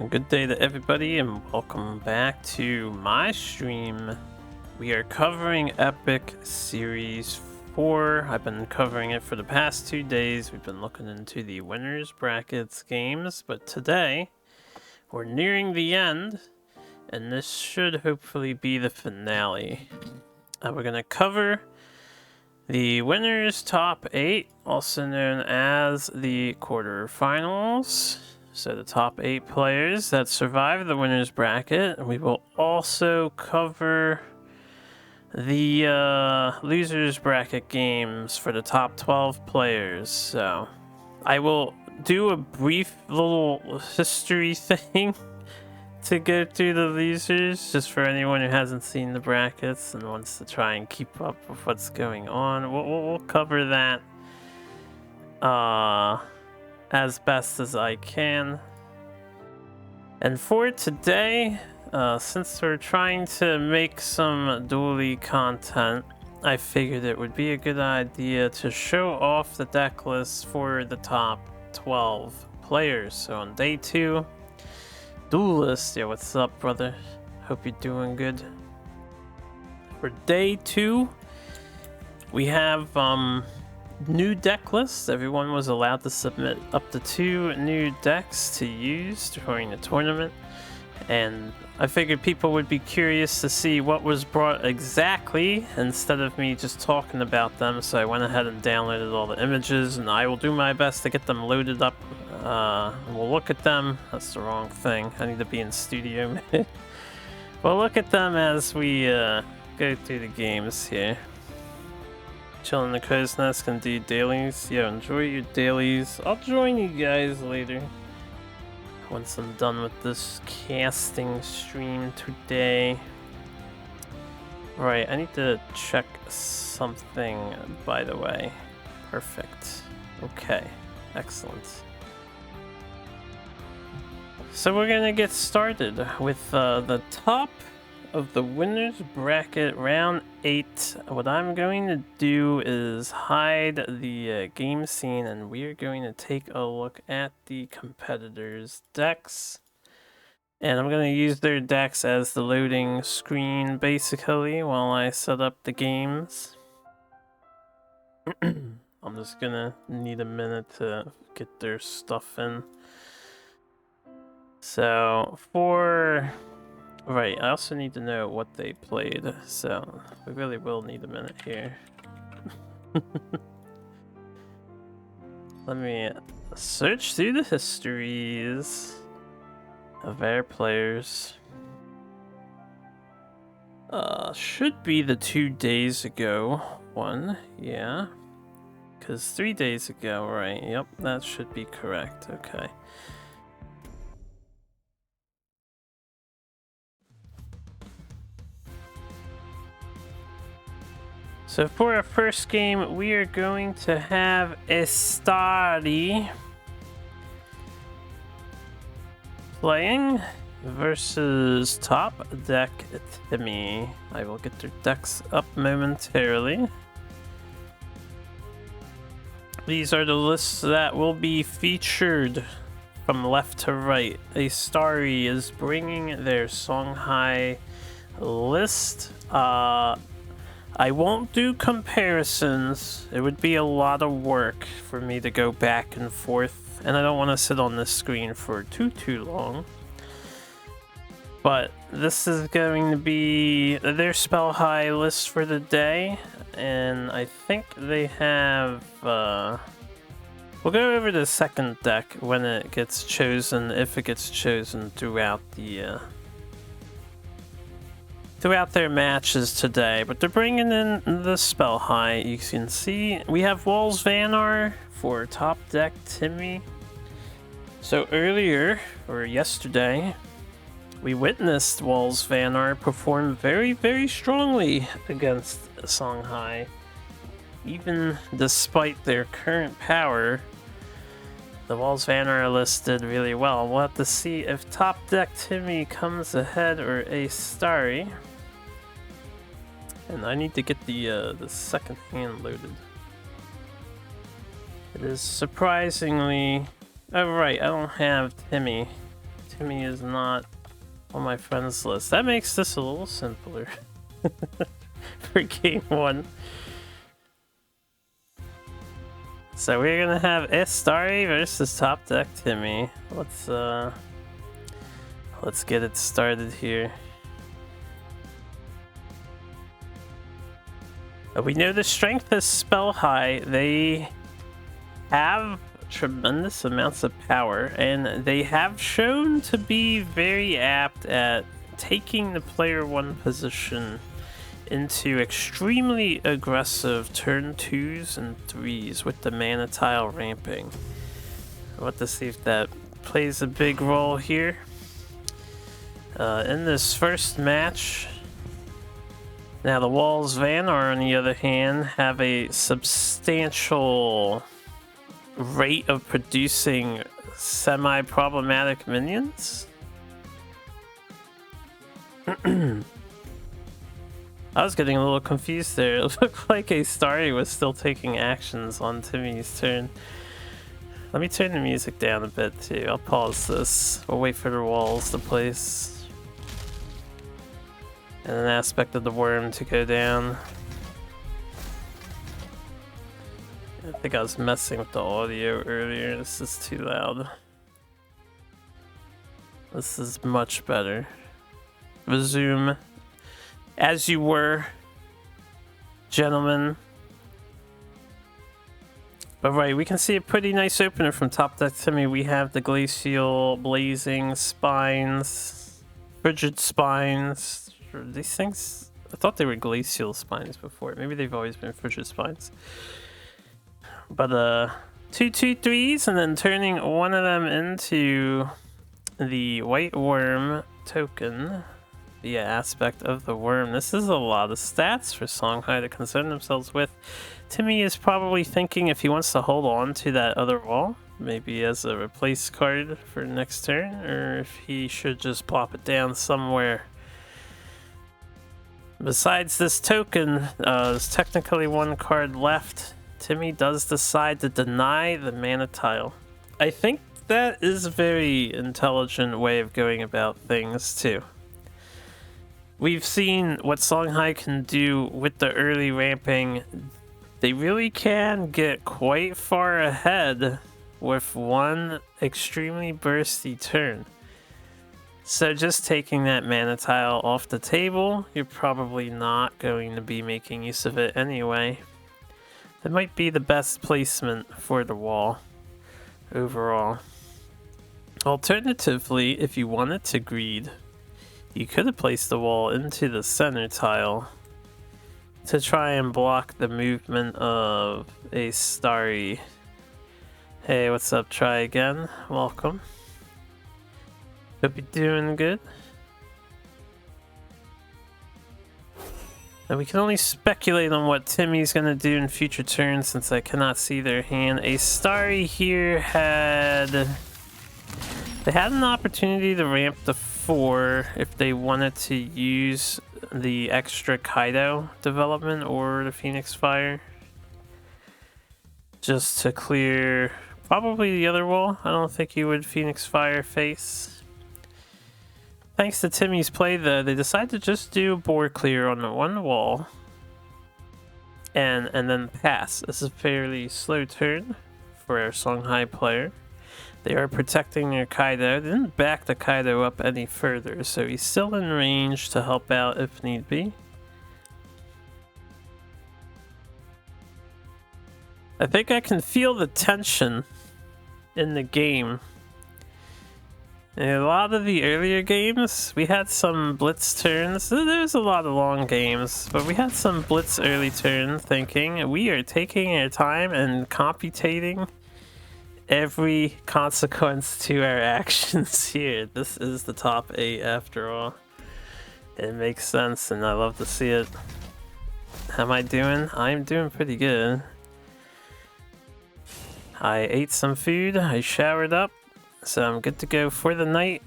Good day to everybody and welcome back to my stream. We are covering Epic Series 4. I've been covering it for the past 2 days. We've been looking into the winners brackets games, but today we're nearing the end and this should hopefully be the finale. We're going to cover the winners top 8, also known as the quarterfinals. So the top 8 players that survive the winners bracket. We will also cover the losers bracket games for the top 12 players. So I will do a brief little history thing to go through the losers, just for anyone who hasn't seen the brackets and wants to try and keep up with what's going on. We'll cover that as best as I can. And for today, since we're trying to make some Duelyst content, I figured it would be a good idea to show off the deck list for the top 12 players. So on day 2, Duelyst. Yeah, what's up, brother? Hope you're doing good. For day 2, we have new deck lists. Everyone was allowed to submit up to 2 new decks to use during the tournament, and I figured people would be curious to see what was brought exactly instead of me just talking about them, so I went ahead and downloaded all the images, and I will do my best to get them loaded up. We'll look at them. That's the wrong thing. I need to be in studio. We'll look at them as we go through the games here. Chill in the crow's nest, can do dailies. Yeah, enjoy your dailies. I'll join you guys later once I'm done with this casting stream today. Right, I need to check something, by the way. Perfect. Okay, excellent. So we're gonna get started with the top of the winners bracket round 8. What I'm going to do is hide the game scene, and we're going to take a look at the competitors' decks, and I'm going to use their decks as the loading screen basically while I set up the games. I'm just gonna need a minute to get their stuff in. So for right, I also need to know what they played, so we really will need a minute here. Let me search through the histories of our players. Should be the 2 days ago one, yeah. Because 3 days ago, right, yep, that should be correct, okay. So for our first game, we are going to have Estari playing versus Top Deck Timmy. I will get their decks up momentarily. These are the lists that will be featured from left to right. Estari is bringing their Songhai list. I won't do comparisons. It would be a lot of work for me to go back and forth, and I don't want to sit on this screen for too long. But this is going to be their spell high list for the day, and I think they have we'll go over the second deck when it gets chosen, if it gets chosen throughout the throughout their matches today, but they're bringing in the spell high. You can see we have Walls Vanar for Top Deck Timmy. So earlier, or yesterday, we witnessed Walls Vanar perform very strongly against Songhai. Even despite their current power, the Walls Vanar list did really well. We'll have to see if Top Deck Timmy comes ahead or Estari. And I need to get the second hand loaded. It is surprisingly... Oh right, I don't have Timmy Timmy is not on my friends list. That makes this a little simpler for game 1. So we're gonna have Estari versus Top Deck Timmy. Let's get it started here. We know the strength is spell high. They have tremendous amounts of power, and they have shown to be very apt at taking the player 1 position into extremely aggressive turn 2s and 3s with the mana tile ramping. I want to see if that plays a big role here. In this first match, now the Walls Vanar, on the other hand, have a substantial rate of producing semi-problematic minions. I was getting a little confused there. It looked like Astari was still taking actions on Timmy's turn. Let me turn the music down a bit too. I'll pause this. We'll wait for the walls to place. And an aspect of the worm to go down. I think I was messing with the audio earlier. This is too loud. This is much better. Resume as you were, gentlemen. But right, we can see a pretty nice opener from Top Deck Timmy. We have the Glacial Blazing Spines, Frigid Spines. Are these things? I thought they were Glacial Spines before. Maybe they've always been Frigid Spines. But 2/2/3s, and then turning one of them into the White Worm token via aspect of the worm. This is a lot of stats for Songhai to concern themselves with. Timmy is probably thinking if he wants to hold on to that other wall, maybe as a replace card for next turn, or if he should just plop it down somewhere. Besides this token, there's technically one card left. Timmy does decide to deny the mana tile. I think that is a very intelligent way of going about things too. We've seen what Songhai can do with the early ramping. They really can get quite far ahead with one extremely bursty turn. So just taking that mana tile off the table, you're probably not going to be making use of it anyway. That might be the best placement for the wall overall. Alternatively, if you wanted to greed, you could have placed the wall into the center tile to try and block the movement of a Starry. Hey, what's up? Try again. Welcome. Hope you're doing good. And we can only speculate on what Timmy's gonna do in future turns since I cannot see their hand. A Starry here had an opportunity to ramp the 4 if they wanted to use the extra Kaido development or the Phoenix Fire. Just to clear probably the other wall. I don't think you would Phoenix Fire face. Thanks to Timmy's play though, they decided to just do a board clear on the one wall. And then pass. This is a fairly slow turn for our Songhai player. They are protecting their Kaido. They didn't back the Kaido up any further, so he's still in range to help out if need be. I think I can feel the tension in the game. In a lot of the earlier games, we had some blitz turns. There's a lot of long games, but we had some blitz early turn thinking we are taking our time and computating every consequence to our actions here. This is the top 8 after all. It makes sense and I love to see it. How am I doing? I'm doing pretty good. I ate some food, I showered up, so I'm good to go for the night.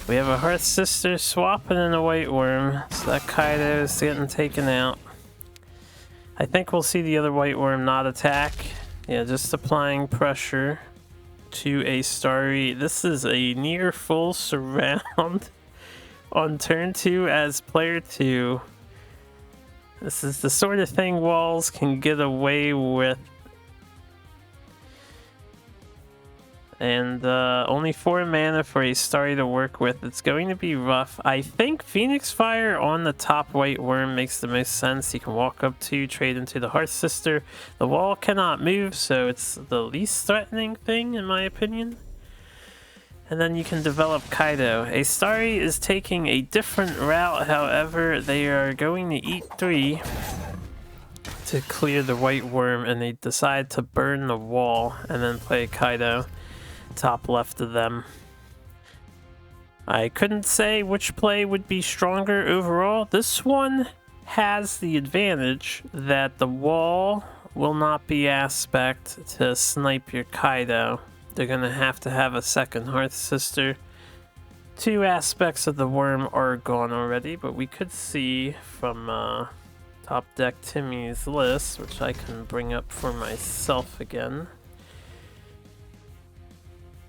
We have a Hearth Sister swapping in a White Worm, so that Kaido is getting taken out. I think we'll see the other White Worm not attack. Yeah, just applying pressure to a Starry. This is a near full surround on turn 2 as player 2. This is the sort of thing walls can get away with. And only 4 mana for a Starry to work with. It's going to be rough. I think Phoenix Fire on the top White Worm makes the most sense. You can walk up to, trade into the Hearth Sister. The wall cannot move, so it's the least threatening thing in my opinion. And then you can develop Kaido. A Starry is taking a different route, however, they are going to eat 3 to clear the White Worm, and they decide to burn the wall and then play Kaido. Top left of them. I couldn't say which play would be stronger overall. This one has the advantage that the wall will not be aspect to snipe your Kaido. They're gonna have to have a second Hearth Sister. 2 aspects of the worm are gone already, but we could see from Top Deck Timmy's list, which I can bring up for myself again.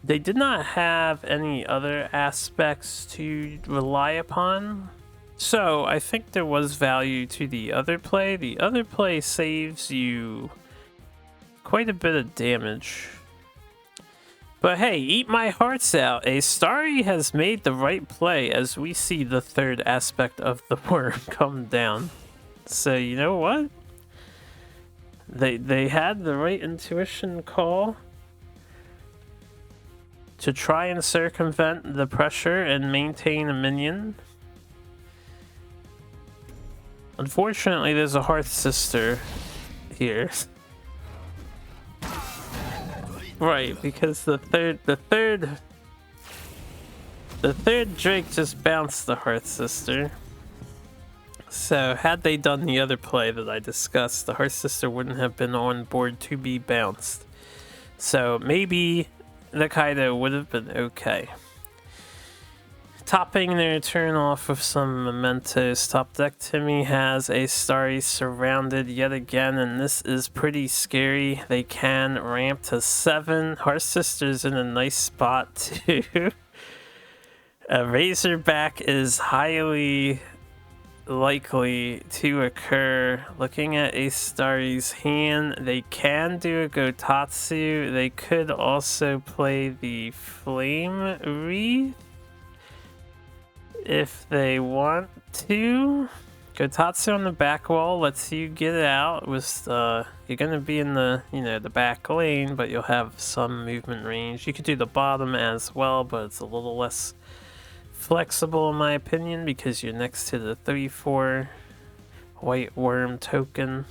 They did not have any other aspects to rely upon, so I think there was value to the other play. The other play saves you quite a bit of damage. But hey, eat my hearts out. A Starry has made the right play as we see the 3rd aspect of the worm come down. So you know what? They had the right intuition call to try and circumvent the pressure and maintain a minion. Unfortunately, there's a Hearth Sister here. Right, because the third Drake just bounced the Hearth Sister. So had they done the other play that I discussed, the Hearth Sister wouldn't have been on board to be bounced. So maybe the Kaido would have been okay. Topping their turn off with some mementos, Top Deck Timmy has a Starry surrounded yet again, and this is pretty scary. They can ramp to 7. Hearth Sister's in a nice spot too. A Razorback is highly likely to occur. Looking at a Starry's hand, they can do a Gotatsu. They could also play the Flame Wreath if they want to. Gotatsu on the back wall lets you get out with you're gonna be in the the back lane, but you'll have some movement range. You could do the bottom as well, but it's a little less flexible in my opinion because you're next to the 3/4 White Worm token.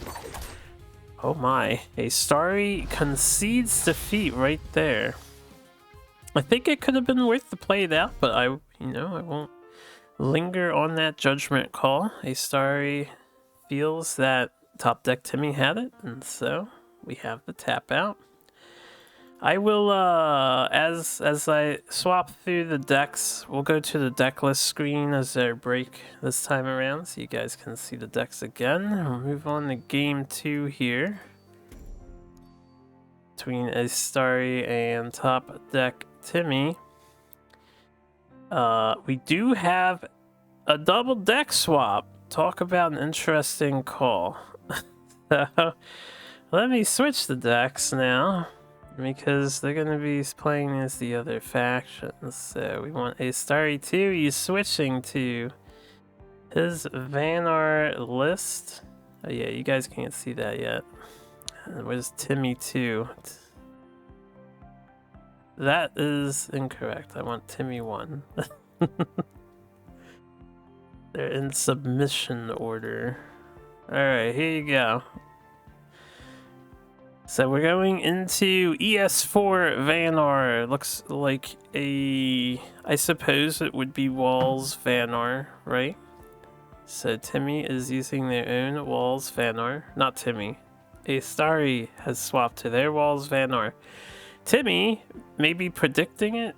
Oh my, a Starry concedes defeat right there. I think it could have been worth the play it out, but I won't linger on that judgment call. A Starry feels that Top Deck Timmy had it, and so we have the tap out. I will, as I swap through the decks, we'll go to the deck list screen as their break this time around, so you guys can see the decks again. We'll move on to game 2 here between a Starry and Top Deck Timmy. We do have a double deck swap. Talk about an interesting call. So, let me switch the decks now, because they're going to be playing as the other factions. So we want a Starry 2. He's switching to his Vanar list. Oh yeah, you guys can't see that yet. Where's Timmy 2? That is incorrect. I want Timmy 1. They're in submission order. Alright, here you go. So we're going into ES4 Vanar. Looks like I suppose it would be Walls Vanar, right? So Timmy is using their own Walls Vanar. Not Timmy. A Starry has swapped to their Walls Vanar. Timmy may be predicting it.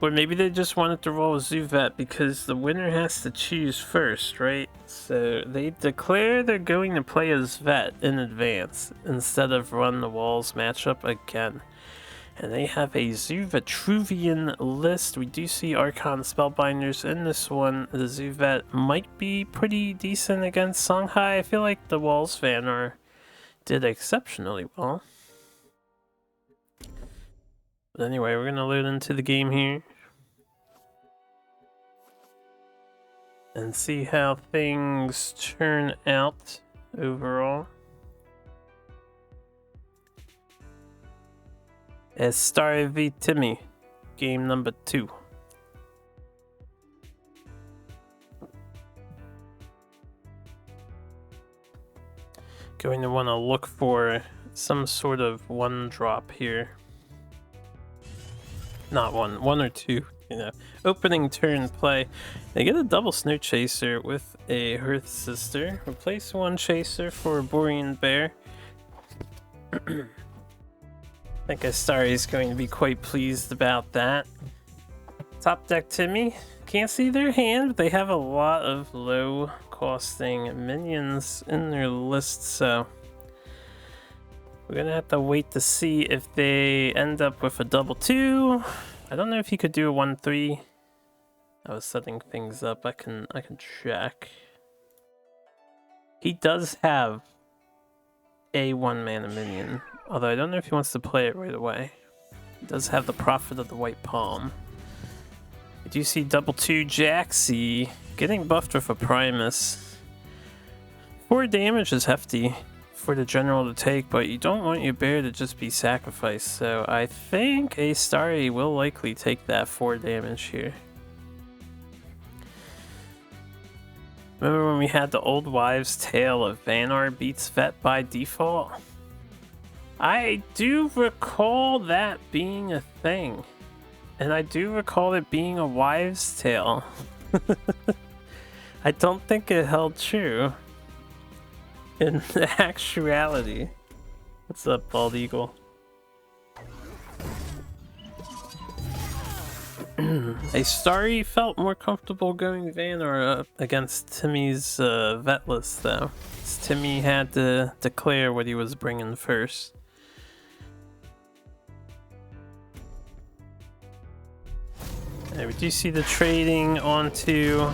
Or maybe they just wanted to roll a Zoo Vet because the winner has to choose first, right? So they declare they're going to play as Vet in advance instead of run the Walls matchup again. And they have a Zoo Vetruvian list. We do see Archon Spellbinders in this one. The Zoo Vet might be pretty decent against Songhai. I feel like the Walls Vanner did exceptionally well. But anyway, we're gonna load into the game here and see how things turn out overall. As Star v Timmy, game number 2. Going to want to look for some sort of 1-drop here. Not one or two, you know. Opening turn play. They get a double Snow Chaser with a Hearth Sister. Replace 1 Chaser for a Borean Bear. I think Astari is going to be quite pleased about that. Top deck Timmy. Can't see their hand, but they have a lot of low costing minions in their list, so we're gonna have to wait to see if they end up with a double 2. I don't know if he could do a 1-3. I was setting things up. I can check. He does have a 1-mana minion, although I don't know if he wants to play it right away. He does have the Prophet of the White Palm. We do see double 2 Jaxi getting buffed with a Primus. 4 damage is hefty for the general to take, but you don't want your bear to just be sacrificed, so I think a Starry will likely take that 4 damage here. Remember when we had the old wives' tale of Vanar beats Vet by default? I do recall that being a thing, and I do recall it being a wives' tale. I don't think it held true in actuality. What's up, Bald Eagle? A Starry felt more comfortable going Vanar up against Timmy's vet list, though. Timmy had to declare what he was bringing first. And we do see the trading onto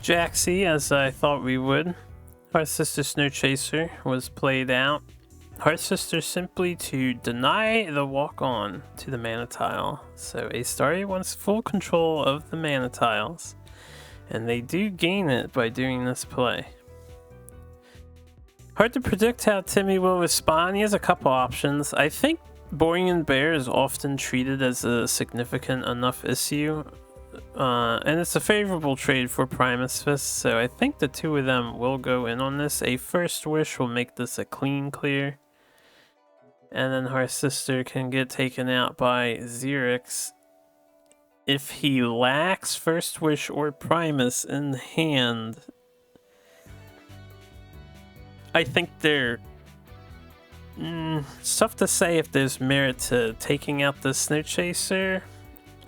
Jaxi, as I thought we would. Hearth Sister Snow Chaser was played out. Hearth Sister simply to deny the walk-on to the mana tile. So a Starry wants full control of the mana tiles, and they do gain it by doing this play. Hard to predict how Timmy will respond. He has a couple options. I think Borean Bear is often treated as a significant enough issue, and it's a favorable trade for Primus Fist, so I think the two of them will go in on this. A First Wish will make this a clean clear, and then Hearth Sister can get taken out by Xerix. If he lacks First Wish or Primus in hand, I think they're it's tough to say if there's merit to taking out the Snow Chaser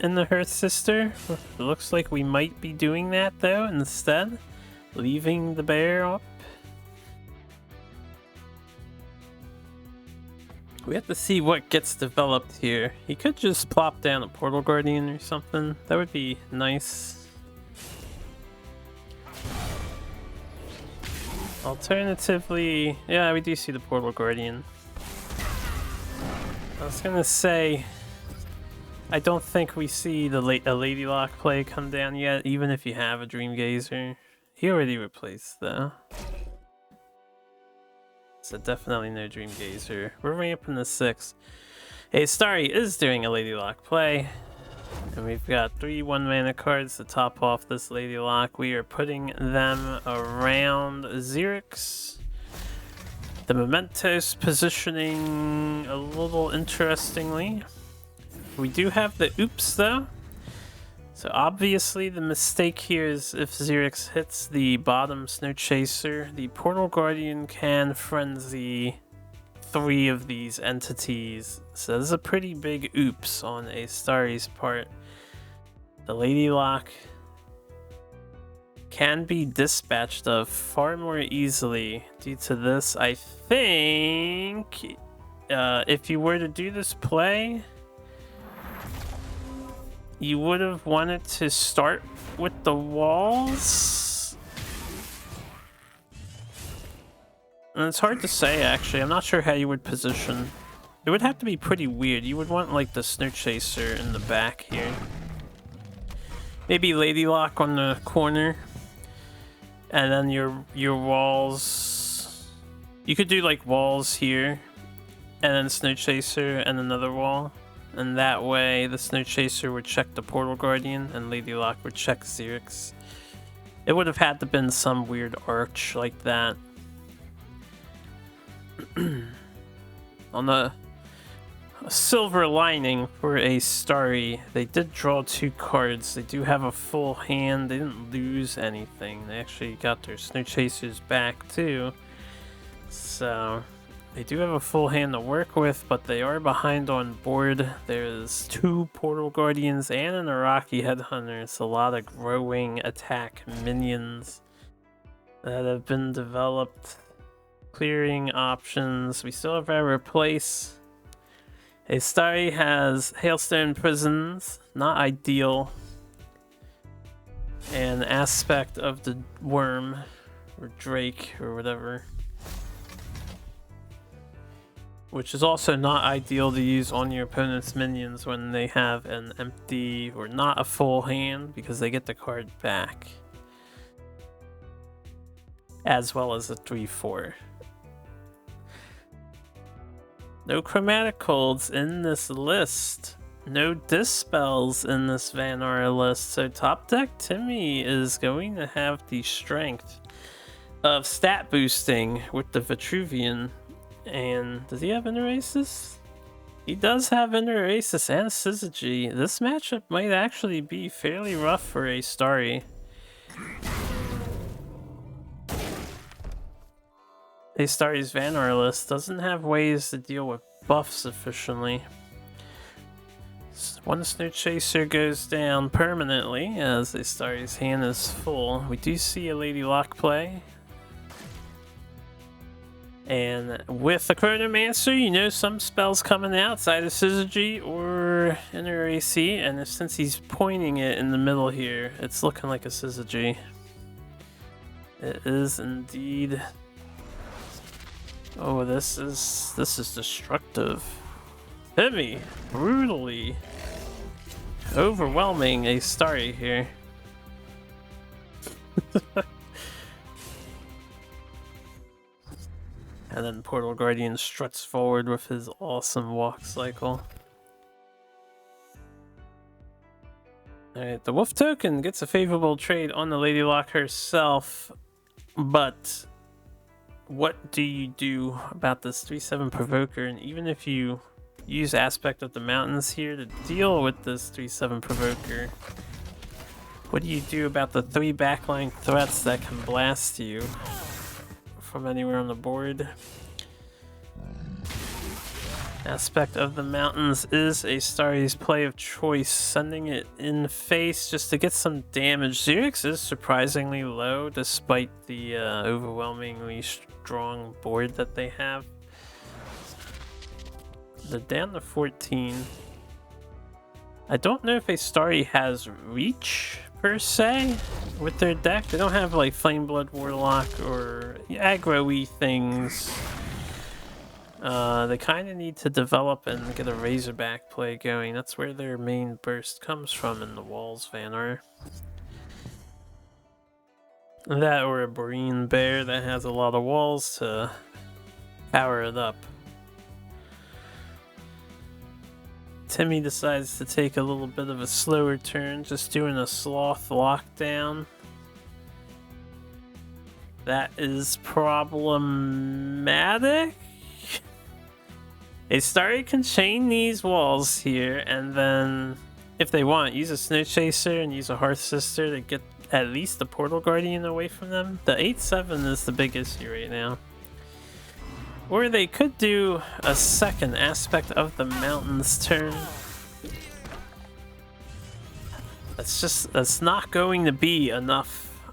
in the Hearth Sister. It looks like we might be doing that, though, instead. Leaving the bear up. We have to see what gets developed here. He could just plop down a Portal Guardian or something. That would be nice. Alternatively, yeah, we do see the Portal Guardian. I was gonna say, I don't think we see a Lady Lock play come down yet, even if you have a Dream Gazer. He already replaced, though. So definitely no Dream Gazer. We're ramping the 6. Hey, Starry is doing a Lady Lock play. And we've got 3 1-mana cards to top off this Lady Lock. We are putting them around Xerix. The Mementos positioning a little interestingly. We do have the Oops, though. So obviously the mistake here is if Xerix hits the bottom Snow Chaser, the Portal Guardian can frenzy 3 of these entities. So this is a pretty big oops on a Starry's part. the Lady Lock can be dispatched of far more easily due to this. I think if you were to do this play, you would have wanted to start with the walls. And it's hard to say, actually. I'm not sure how you would position. It would have to be pretty weird. You would want like the Snow Chaser in the back here. Maybe Lady Lock on the corner. And then your walls. You could do like walls here. And then Snow Chaser and another wall. And that way the Snow Chaser would check the Portal Guardian and Lady Lock would check Xerix. It would have had to been some weird arch like that. On the silver lining for a Starry, they did draw 2 cards. They do have a full hand. They didn't lose anything. They actually got their Snow Chasers back too. So they do have a full hand to work with, but they are behind on board. There's 2 Portal Guardians and an Araki Headhunter. It's a lot of growing attack minions that have been developed. Clearing options. We still have our replace. A Starry has Hailstone Prisons, not ideal. An aspect of the worm, or Drake, or whatever. Which is also not ideal to use on your opponent's minions when they have an empty or not a full hand, because they get the card back. As well as a 3/4. No chromatic holds in this list. No dispels in this Vanara list. So top deck Timmy is going to have the strength of stat boosting with the Vitruvian. And does he have Interasis? He does have Interasis and Syzygy. This matchup might actually be fairly rough for a Starry. A Starry's Vanara list doesn't have ways to deal with buffs efficiently. One Snow Chaser goes down permanently as a Starry's hand is full. We do see a Lady Lock play. And with the Chronomancer, you know some spells coming out, it's either Syzygy or Interacy, and since he's pointing it in the middle here, it's looking like a Syzygy. It is indeed. Oh, this is destructive. Timmy, brutally overwhelming a Starry here. And then Portal Guardian struts forward with his awesome walk cycle. Alright, the Wolf Token gets a favorable trade on the Lady Lock herself, but what do you do about this 3/7 Provoker? And even if you use Aspect of the Mountains here to deal with this 3/7 Provoker, what do you do about the 3 backline threats that can blast you from anywhere on the board? Aspect of the Mountains is a Starry's play of choice, sending it in face just to get some damage. Xerix is surprisingly low despite the overwhelmingly strong board that they have. They're down to 14. I don't know if a Starry has reach per se with their deck. They don't have like Flameblood Warlock or aggro-y things. They kind of need to develop and get a Razorback play going. That's where their main burst comes from in the Walls Vanner. That or a Breen Bear that has a lot of walls to power it up. Timmy decides to take a little bit of a slower turn, just doing a Sloth lockdown. That is problematic. A Starry can chain these walls here, and then, if they want, use a Snow Chaser and use a Hearth Sister to get at least the Portal Guardian away from them. The 8/7 is the big issue right now. Or they could do a second Aspect of the Mountains turn. That's not going to be enough.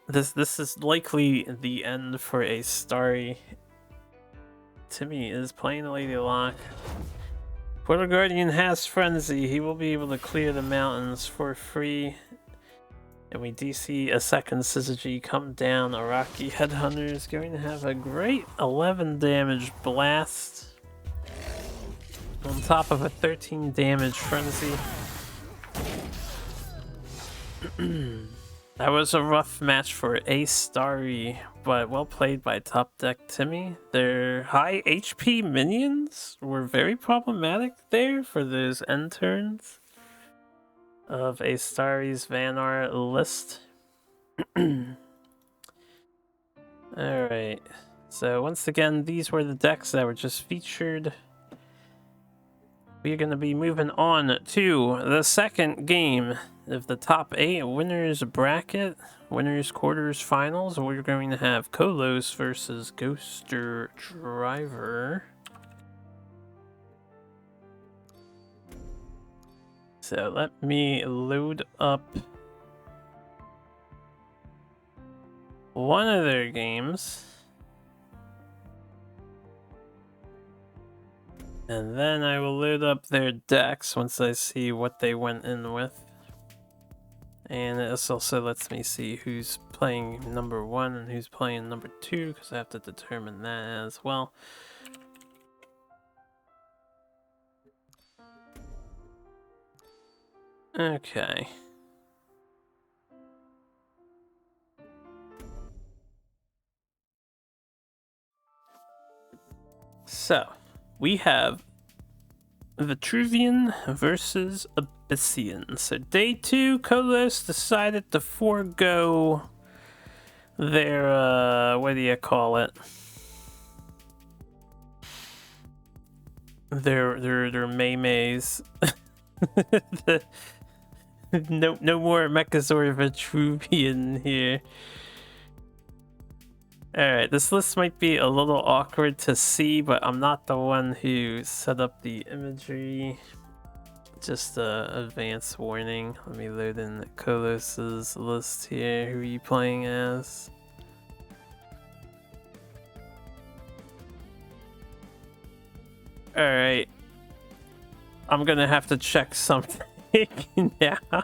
This is likely the end for a Starry. Timmy is playing Lady Lock. Portal Guardian has Frenzy. He will be able to clear the mountains for free. And we do see a second Syzygy come down. Araki Headhunter is going to have a great 11 damage blast. On top of a 13 damage Frenzy. That was a rough match for a Starry, but well played by top deck Timmy. Their high HP minions were very problematic there for those end turns of a Starry's Vanar list. Alright, so once again, these were the decks that were just featured. We're going to be moving on to the second game of the top 8 winners bracket, winners quarters finals. We're going to have Kolos versus Ghoster Driver. So let me load up one of their games. And then I will load up their decks once I see what they went in with. And this also lets me see who's playing number 1 and who's playing number 2, because I have to determine that as well. Okay. So, we have Vitruvian versus Abyssian. So day 2, Kolos decided to forego their, what do you call it? Their Maymays. No more Mechazor Vitruvian here. Alright, this list might be a little awkward to see, but I'm not the one who set up the imagery. Just a advance warning. Let me load in Kolos's list here. Who are you playing as? Alright. I'm gonna have to check something now.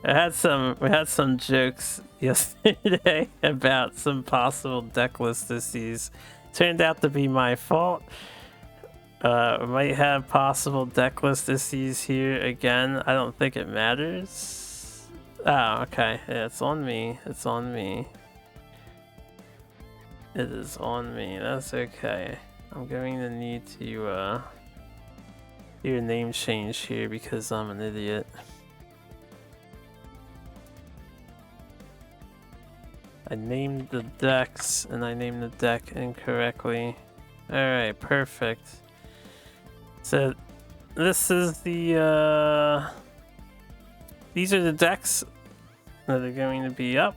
We had some jokes yesterday about some possible deck list issues. Turned out to be my fault. Might have possible deck list issues here again. I don't think it matters. Oh, okay. Yeah, it's on me. It's on me. It is on me. That's okay. I'm going to need to do a name change here because I'm an idiot. I named the decks and I named the deck incorrectly. Alright, perfect. So this is the these are the decks that are going to be up.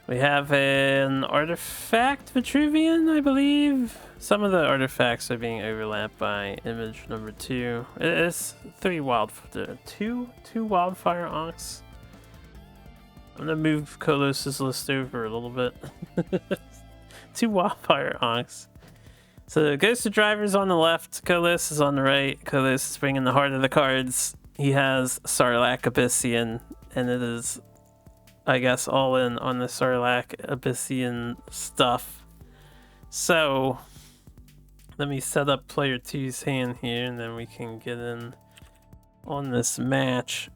We have an artifact Vitruvian, I believe. Some of the artifacts are being overlapped by image number 2. It is two wildfire Ox. I'm gonna move Kolos's list over a little bit. 2 wildfire Ox. So Ghost of Driver's on the left, Kolos is on the right. Kolos is bringing the heart of the cards. He has Sarlacc Abyssian, and it is, I guess, all in on the Sarlacc Abyssian stuff. So let me set up player 2's hand here, and then we can get in on this match.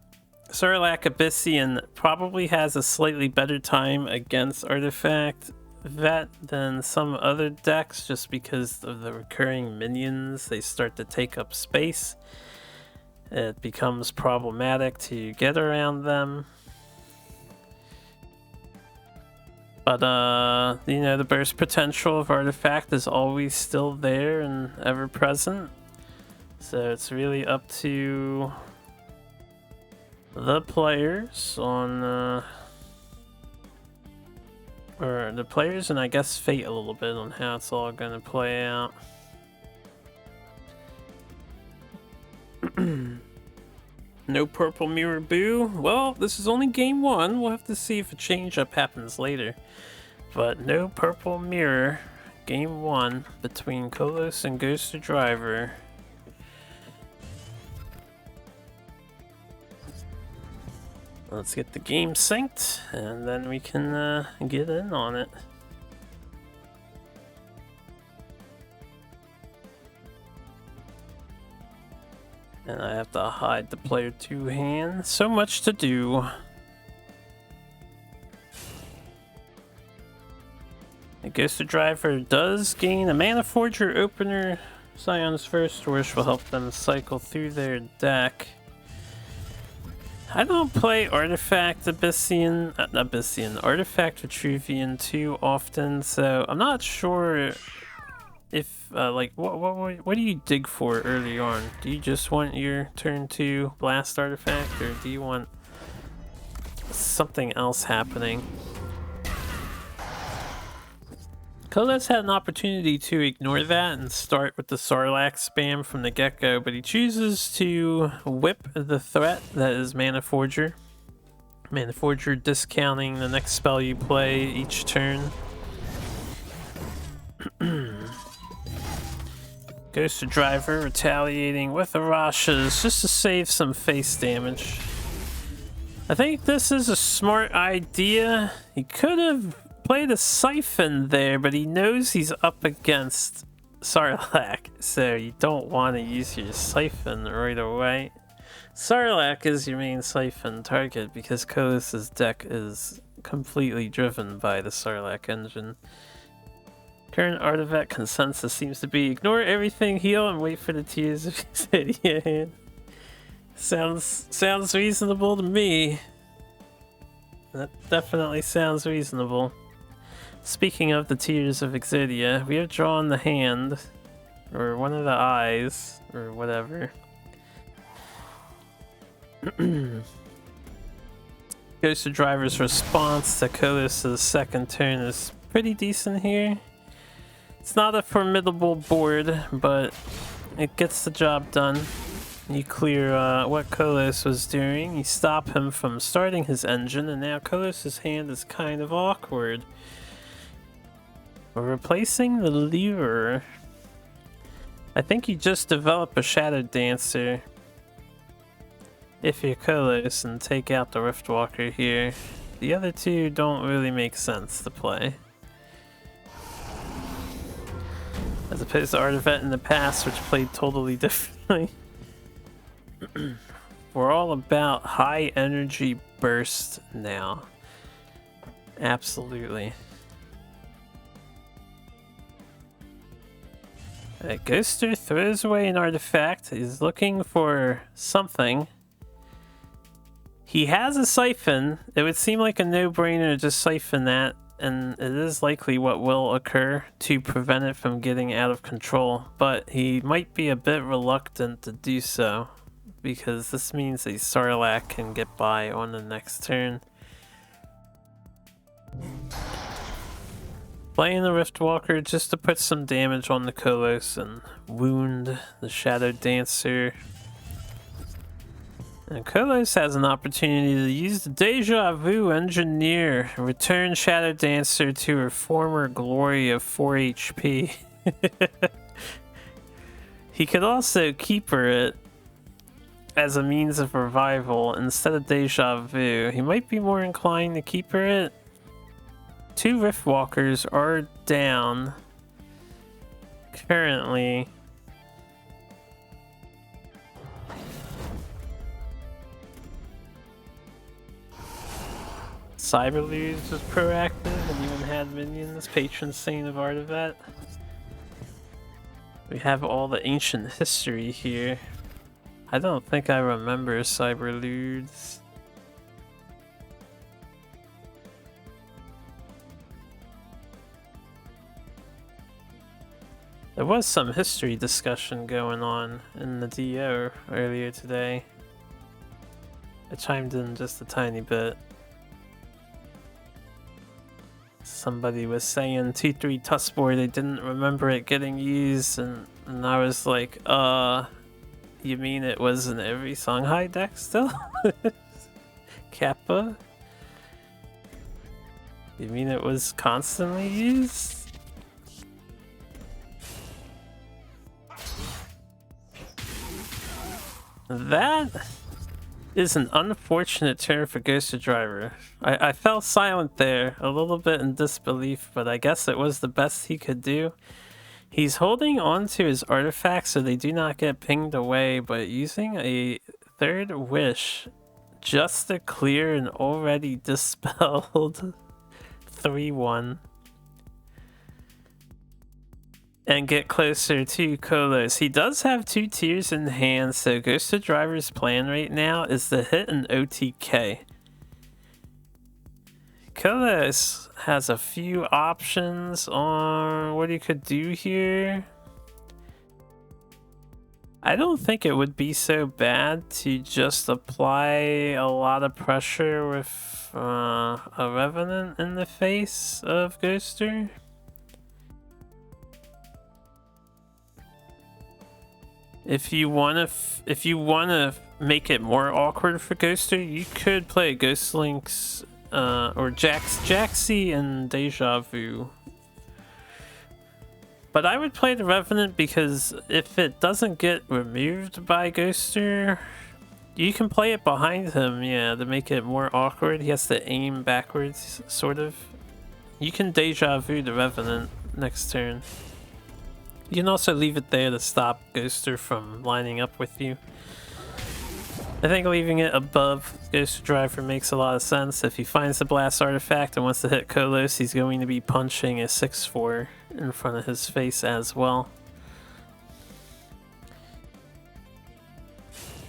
Sarlacc Abyssian probably has a slightly better time against Artifact Vet than some other decks, just because of the recurring minions. They start to take up space. It becomes problematic to get around them. But, you know, the burst potential of Artifact is always still there and ever present. So it's really up to the players on, or the players and I guess fate a little bit on how it's all gonna play out. No purple mirror, boo. Well, this is only game 1. We'll have to see if a change-up happens later. But no purple mirror. Game 1 between Kolos and Ghost Driver. Let's get the game synced, and then we can get in on it. And I have to hide the player 2 hand. So much to do. The Ghost Driver does gain a Mana Forger opener. Scion's First Wish will help them cycle through their deck. I don't play Artifact Abyssian, Artifact Vitruvian too often, so I'm not sure if, like, what do you dig for early on? Do you just want your turn 2 Blast Artifact, or do you want something else happening? Kolos had an opportunity to ignore that and start with the Sarlacc spam from the get-go, but he chooses to whip the threat that is Mana Forger. Mana Forger discounting the next spell you play each turn. Ghost Driver retaliating with Arashas just to save some face damage. I think this is a smart idea. He could have played a Siphon there, but he knows he's up against Sarlacc, so you don't want to use your Siphon right away. Sarlacc is your main Siphon target because Kolos' deck is completely driven by the Sarlacc engine. Current artifact consensus seems to be ignore everything, heal, and wait for the Tears of Exodia hand. Sounds reasonable to me. That definitely sounds reasonable. Speaking of the Tears of Exodia, we have drawn the hand, or one of the eyes, or whatever. Ghost Driver's response to Kolos' second turn is pretty decent here. It's not a formidable board, but it gets the job done. You clear what Kolos was doing, you stop him from starting his engine, and now Kolos' hand is kind of awkward. We're replacing the lure. I think you just develop a Shadow Dancer if you're Kolos and take out the Riftwalker here. The other two don't really make sense to play. As opposed to Artifact in the past, which played totally differently. We're all about high energy burst now. Absolutely. Ghoster throws away an artifact. He's looking for something. He has a Siphon. It would seem like a no-brainer to just Siphon that, and it is likely what will occur to prevent it from getting out of control, but he might be a bit reluctant to do so, because this means a Sarlacc can get by on the next turn. Playing the Riftwalker just to put some damage on the Kolos and wound the Shadow Dancer. And Kolos has an opportunity to use the Deja Vu Engineer, return Shadow Dancer to her former glory of 4 HP. He could also keeper it as a means of revival instead of Deja Vu. He might be more inclined to keeper it. 2 Riftwalkers are down currently. Cyberloods was proactive and even had minions, patron saint of Artifact. We have all the ancient history here. I don't think I remember Cyberloods. There was some history discussion going on in the DO earlier today. I chimed in just a tiny bit. Somebody was saying 2-3 Tuskboard, they didn't remember it getting used, and I was like, You mean it was in every Songhai deck still? Kappa? You mean it was constantly used? That is an unfortunate turn for Ghost Driver. I fell silent there, a little bit in disbelief, but I guess it was the best he could do. He's holding on to his artifacts so they do not get pinged away, but using a third wish just to clear an already dispelled 3-1 and get closer to Kolos. He does have 2 tiers in hand, so Ghost Driver's plan right now is to hit an OTK. Kolos has a few options on what he could do here. I don't think it would be so bad to just apply a lot of pressure with a Revenant in the face of Ghoster. If you wanna make it more awkward for Ghoster, you could play Ghost Links or Jaxi and Deja Vu. But I would play the Revenant because if it doesn't get removed by Ghoster, you can play it behind him, yeah, to make it more awkward. He has to aim backwards, sort of. You can Deja Vu the Revenant next turn. You can also leave it there to stop Ghoster from lining up with you. I think leaving it above Ghost Driver makes a lot of sense. If he finds the Blast Artifact and wants to hit Kolos, he's going to be punching a 6-4 in front of his face as well.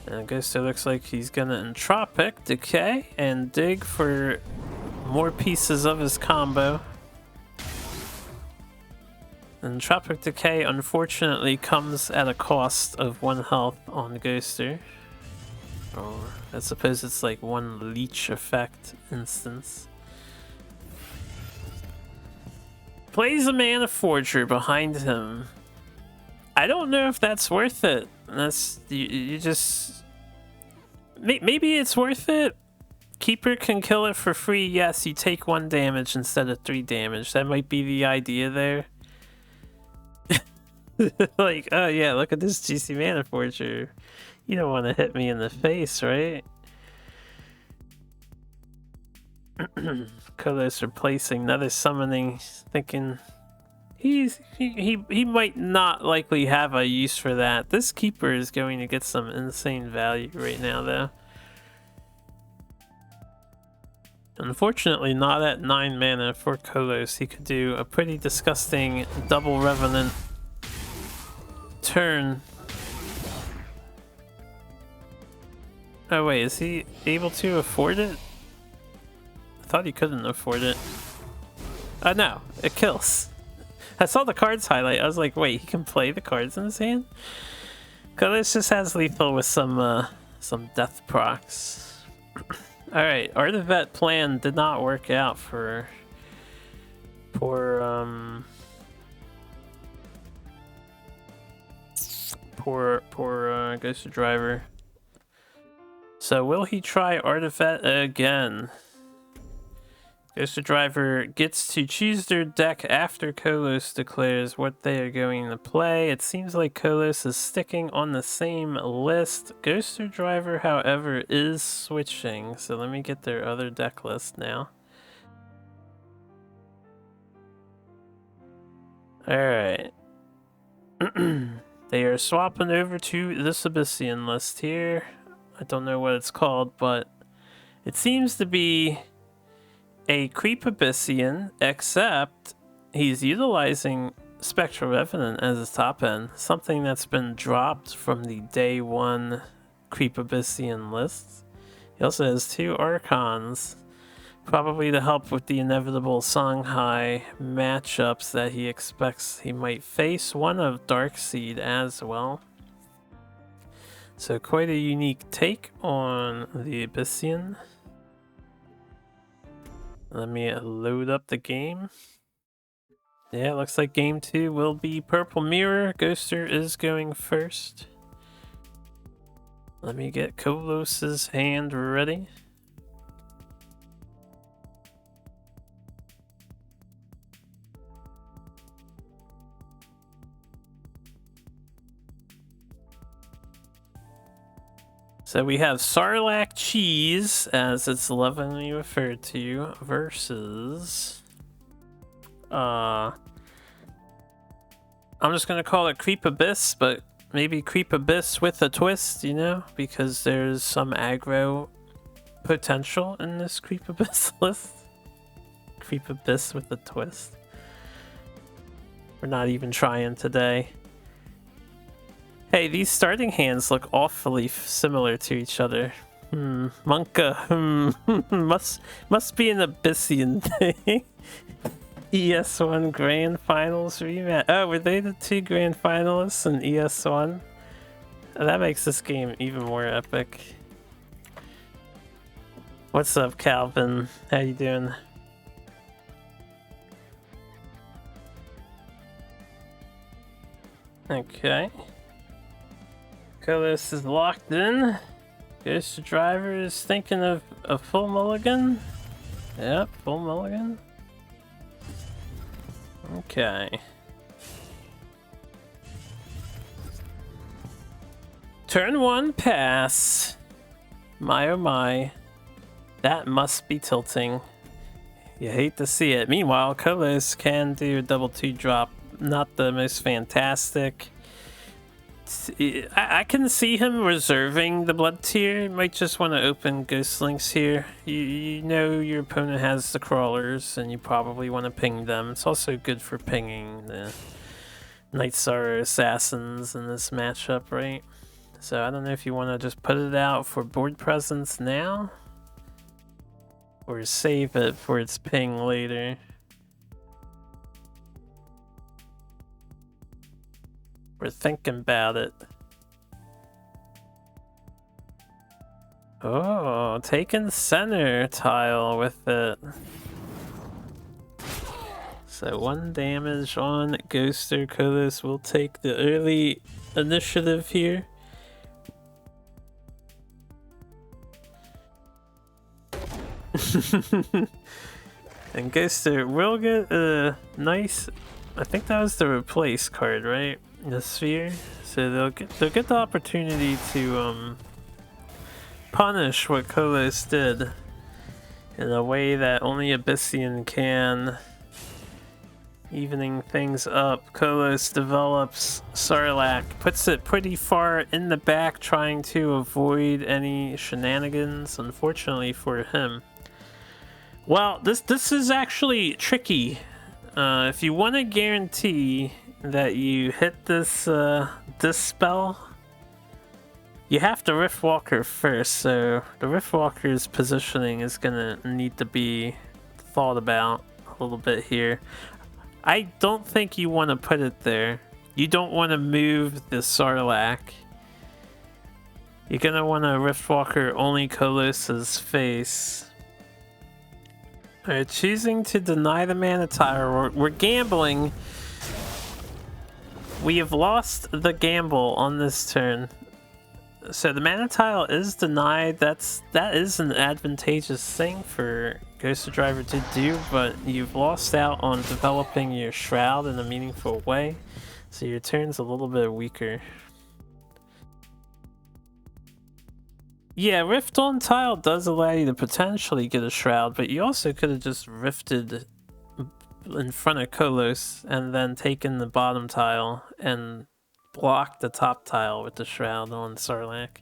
And Ghoster looks like he's gonna Entropic Decay and dig for more pieces of his combo. Entropic Decay unfortunately comes at a cost of 1 health on Ghoster. Or I suppose it's like 1 leech effect instance. Plays a Mana Forger behind him. I don't know if that's worth it. That's you just maybe it's worth it. Keeper can kill it for free. Yes, you take 1 damage instead of 3 damage. That might be the idea there. Like, oh yeah, look at this GC Mana Forger. You don't want to hit me in the face, right? Kolos replacing another summoning, thinking he might not likely have a use for that. This Keeper is going to get some insane value right now, though. Unfortunately, not at 9 mana for Kolos. He could do a pretty disgusting double Revenant turn. Oh wait, is he able to afford it? I thought he couldn't afford it. Oh no, it kills. I saw the cards highlight. I was like, wait, he can play the cards in his hand? Kolos just has lethal with some death procs. Alright, Artivet plan did not work out for poor Ghost Driver. So will he try Artifact again? Ghost Driver gets to choose their deck after Kolos declares what they are going to play. It seems like Kolos is sticking on the same list. Ghost Driver, however, is switching. So let me get their other deck list now. Alright. They are swapping over to this Abyssian list here. I don't know what it's called, but it seems to be a Creep Abyssian, except he's utilizing Spectral Revenant as his top end, something that's been dropped from the day 1 Creep Abyssian lists. He also has 2 Archons, probably to help with the inevitable Songhai matchups that he expects he might face, one of Darkseid as well. So quite a unique take on the Abyssian. Let me load up the game. Yeah, looks like game 2 will be Purple Mirror. Ghoster is going first. Let me get Kolos's hand ready. So we have Sarlacc cheese, as it's lovingly referred to, versus I'm just gonna call it Creep Abyss, but maybe Creep Abyss with a twist, you know, because there's some aggro potential in this Creep Abyss list. Creep Abyss with a twist. We're not even trying today. Hey, these starting hands look awfully similar to each other. Monka, must be an Abyssian thing. ES1 Grand Finals rematch. Oh, were they the two Grand Finalists in ES1? That makes this game even more epic. What's up, Calvin? How you doing? Okay. Kolos is locked in. Ghost Driver is thinking of a full mulligan. Yep, full mulligan. Okay. Turn 1 pass. My oh my. That must be tilting. You hate to see it. Meanwhile, Kolos can do a double 2 drop. Not the most fantastic. I can see him reserving the blood tier. Might just want to open ghost links here. You know your opponent has the crawlers and you probably want to ping them. It's also good for pinging the Night Sorrow assassins in this matchup, right? So I don't know if you want to just put it out for board presence now or save it for its ping later. We're thinking about it. Oh, taking center tile with it. So 1 damage on Ghoster. Kolos will take the early initiative here. And Ghoster will get a nice, I think that was the replace card, right? The sphere. So they'll get the opportunity to punish what Kolos did in a way that only Abyssian can, evening things up. Kolos develops Sarlacc, puts it pretty far in the back, trying to avoid any shenanigans, unfortunately for him. Well, this is actually tricky. If you want to guarantee that you hit this this spell, you have to Riftwalker first, so the Riftwalker's positioning is gonna need to be thought about a little bit here. I don't think you want to put it there. You don't want to move the Sarlacc. You're gonna want to Riftwalker only Kolos's face. Alright, choosing to deny the mana tile. We're gambling. We have lost the gamble on this turn. So the mana tile is denied. That is an advantageous thing for Ghost Driver to do, but you've lost out on developing your shroud in a meaningful way. So your turn's a little bit weaker. Yeah, Rift on tile does allow you to potentially get a shroud, but you also could have just rifted in front of Kolos and then taken the bottom tile and blocked the top tile with the shroud on Sarlacc.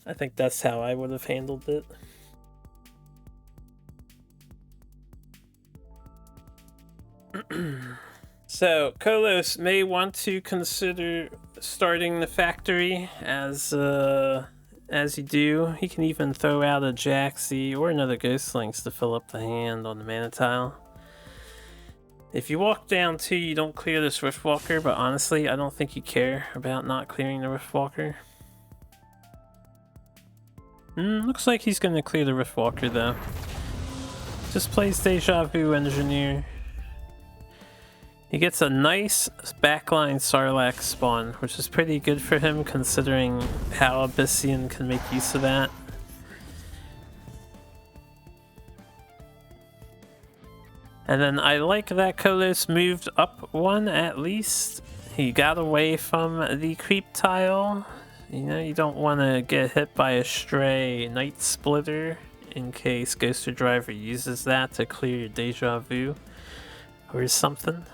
I think that's how I would have handled it. So Kolos may want to consider starting the factory as you do. He can even throw out a Jaxi or another Ghost Links to fill up the hand on the mana tile. If you walk down 2, you don't clear this Riftwalker, but honestly, I don't think you care about not clearing the Riftwalker. Looks like he's going to clear the Riftwalker though. Just plays Deja Vu Engineer. He gets a nice backline Sarlacc spawn, which is pretty good for him considering how Abyssian can make use of that. And then I like that Kolos moved up one at least. He got away from the creep tile. You know, you don't want to get hit by a stray Night Splitter in case Ghoster Driver uses that to clear your Deja Vu or something.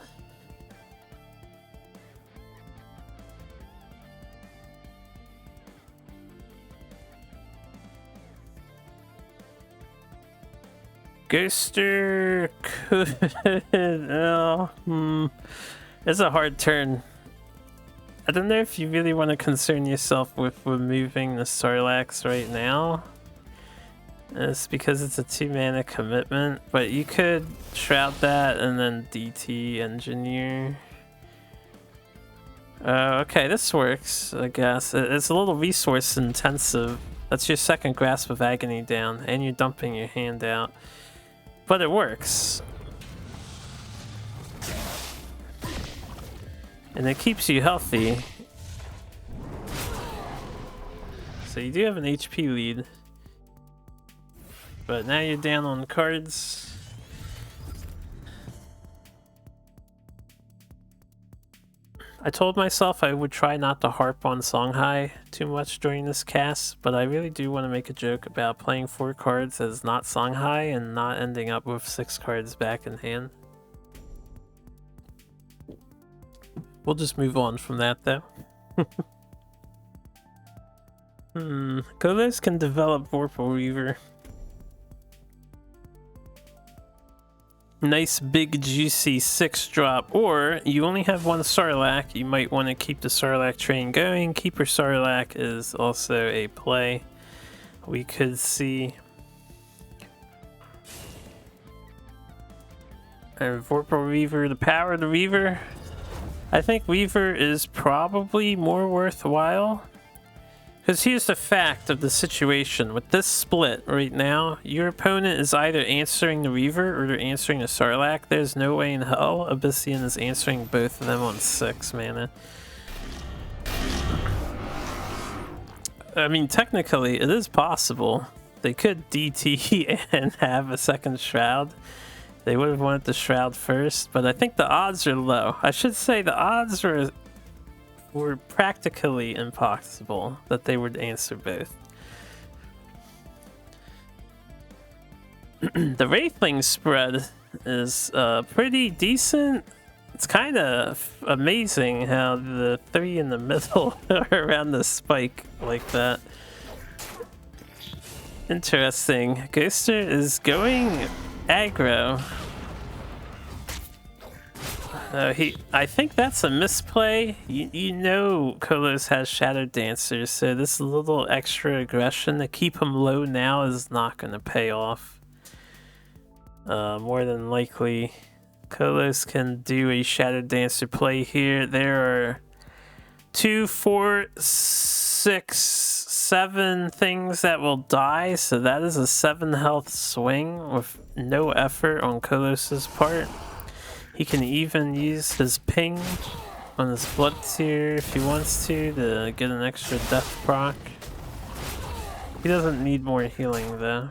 Ghoster could... It's a hard turn. I don't know if you really want to concern yourself with removing the Sarlaccs right now. It's because it's a 2-mana commitment, but you could Shroud that and then DT Engineer. Okay, this works, I guess. It's a little resource intensive. That's your second Grasp of Agony down, and you're dumping your hand out. But it works. And it keeps you healthy. So you do have an HP lead. But now you're down on cards. I told myself I would try not to harp on Songhai too much during this cast, but I really do want to make a joke about playing 4 cards as not Songhai and not ending up with 6 cards back in hand. We'll just move on from that though. Kolos can develop Vorpal Reaver. Nice big juicy 6-drop, or you only have 1 Sarlacc, you might want to keep the Sarlacc train going. Keeper Sarlacc is also a play we could see. And Vorpal Reaver, the power of the Reaver. I think Reaver is probably more worthwhile. Because here's the fact of the situation. With this split right now, your opponent is either answering the Reaver or they're answering the Sarlacc. There's no way in hell Abyssian is answering both of them on 6 mana. I mean, technically, it is possible. They could DT and have a second Shroud. They would have wanted the Shroud first, but I think the odds are low. I should say the odds were practically impossible that they would answer both. The Wraithling spread is pretty decent. It's kind of amazing how the 3 in the middle are around the spike like that. Interesting. Ghoster is going aggro. I think that's a misplay. You know Kolos has Shadow Dancers, so this little extra aggression to keep him low now is not going to pay off. More than likely, Kolos can do a Shadow Dancer play here. There are 2, 4, 6, 7 things that will die, so that is a 7 health swing with no effort on Kolos's part. He can even use his ping on his blood tier if he wants to get an extra death proc. He doesn't need more healing though.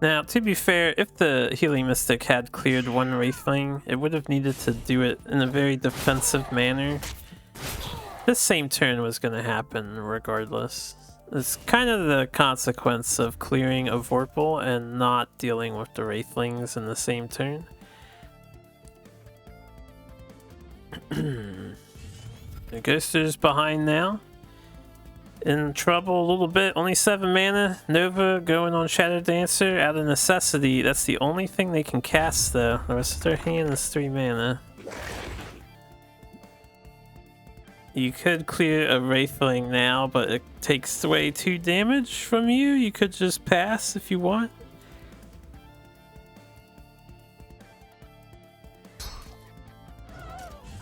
Now, to be fair, if the Healing Mystic had cleared 1 Wraithling, it would have needed to do it in a very defensive manner. This same turn was going to happen regardless. It's kind of the consequence of clearing a Vorpal and not dealing with the Wraithlings in the same turn. The Ghoster's behind now. In trouble a little bit. Only 7 mana. Nova going on Shadow Dancer out of necessity. That's the only thing they can cast though. The rest of their hand is 3 mana. You could clear a Wraithling now, but it takes away 2 damage from you. You could just pass if you want.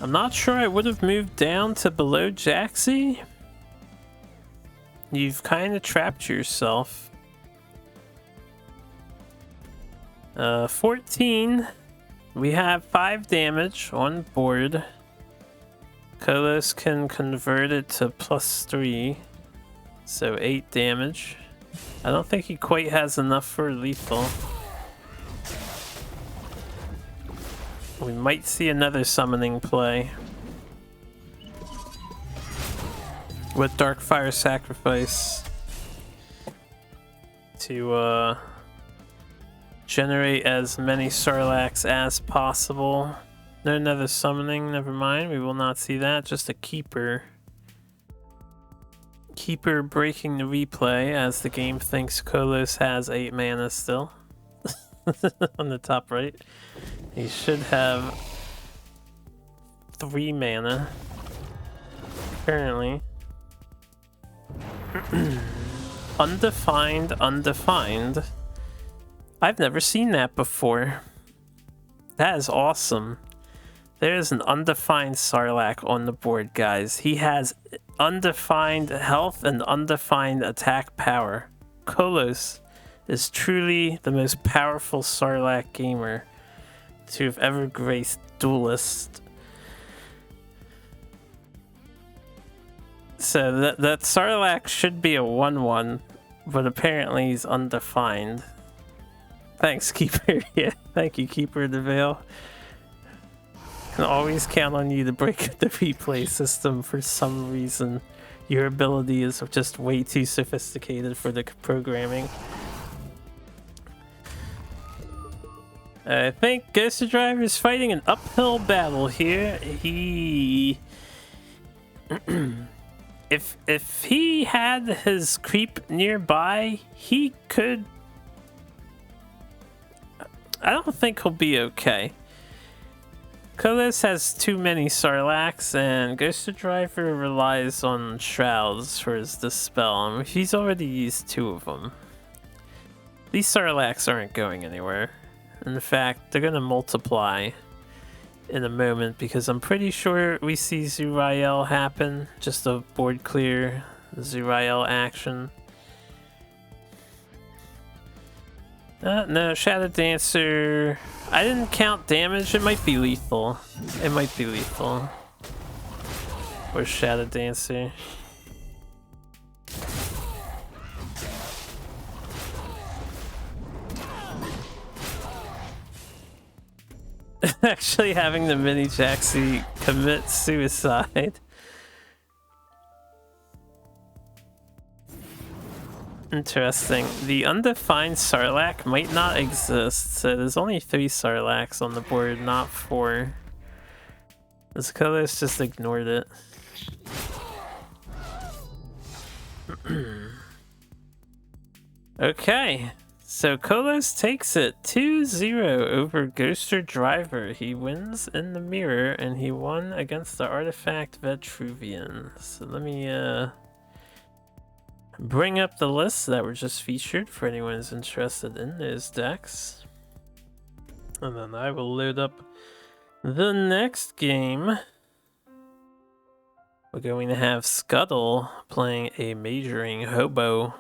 I'm not sure I would have moved down to below Jaxi. You've kind of trapped yourself. 14. We have 5 damage on board. Kolos can convert it to +3, so 8 damage. I don't think he quite has enough for lethal. We might see another summoning play with Darkfire Sacrifice to generate as many Sarlaccs as possible. No, another summoning, never mind. We will not see that, just a Keeper. Keeper breaking the replay as the game thinks Kolos has 8 mana still. On the top right. He should have 3 mana. Apparently. Undefined, undefined. I've never seen that before. That is awesome. There's an undefined Sarlacc on the board, guys. He has undefined health and undefined attack power. Kolos is truly the most powerful Sarlacc gamer to have ever graced Duelyst. So that Sarlacc should be a 1/1, but apparently he's undefined. Thanks, Keeper. Yeah, thank you, Keeper the Veil. Can always count on you to break the replay system for some reason. Your ability is just way too sophisticated for the programming. I think Ghost Driver is fighting an uphill battle here. If he had his creep nearby, he could... I don't think he'll be okay. Kolos has too many Sarlaccs, and Ghost Driver relies on Shrouds for his Dispel. He's already used 2 of them. These Sarlaccs aren't going anywhere. In fact, they're gonna multiply in a moment because I'm pretty sure we see Zurael happen. Just a board clear Zurael action. No, Shadow Dancer. I didn't count damage. It might be lethal. It might be lethal. Or Shadow Dancer. Actually having the mini Jaxi commit suicide. Interesting. The undefined Sarlacc might not exist, so there's only 3 Sarlaccs on the board, not 4. This Kolos just ignored it. Okay, so Kolos takes it 2-0 over Ghoster Driver. He wins in the mirror, and he won against the Artifact Vitruvian. So let me bring up the lists that were just featured for anyone who's interested in those decks. And then I will load up the next game. We're going to have Scuttle playing a Majoring Hobo.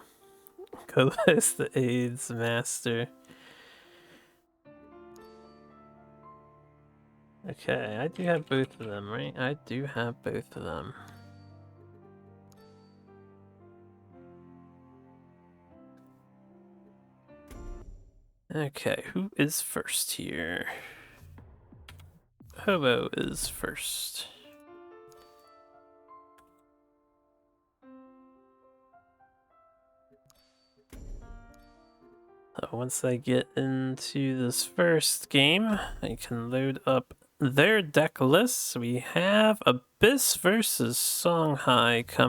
Kolos the AIDS Master. Okay, I do have both of them, right? I do have both of them. Okay, who is first here? Hobo is first. So once I get into this first game, I can load up their deck lists. We have Abyss versus Songhai coming.